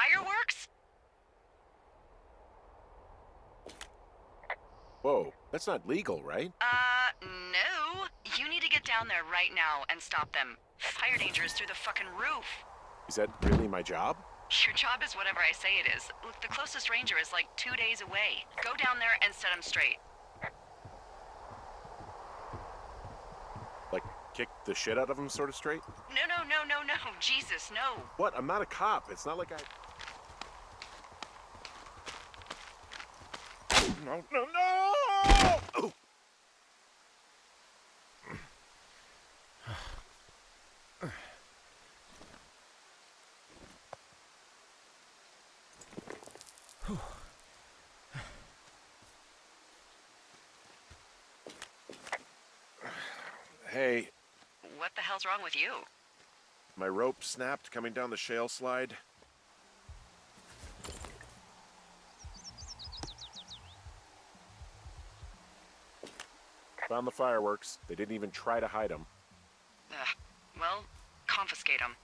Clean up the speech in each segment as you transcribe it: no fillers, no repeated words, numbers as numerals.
Fireworks? Whoa, that's not legal, right? No. You need to get down there right now and stop them. Fire danger is through the fucking roof. Is that really my job? Your job is whatever I say it is. Look, the closest ranger is like 2 days away. Go down there and set him straight. Like, kick the shit out of him sort of straight? No. Jesus, no. What? I'm not a cop. It's not like I... No! Oh! Hey, What the hell's wrong with you? my rope snapped coming down the shale slide. Found the fireworks. They didn't even try to hide them. Well, confiscate him.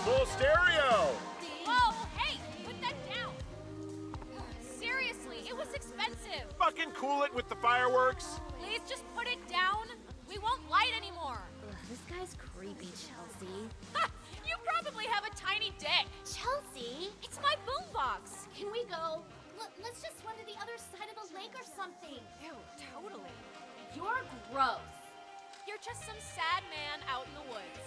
Full stereo! Whoa, hey, put that down. Seriously, it was expensive. Fucking cool it with the fireworks! Please just put it down. We won't light anymore. This guy's creepy, Chelsea. Ha! You probably have a tiny dick. Chelsea? It's my boombox. Can we go? Let's just run to the other side of the lake or something. Ew, totally. You're gross. You're just some sad man out in the woods.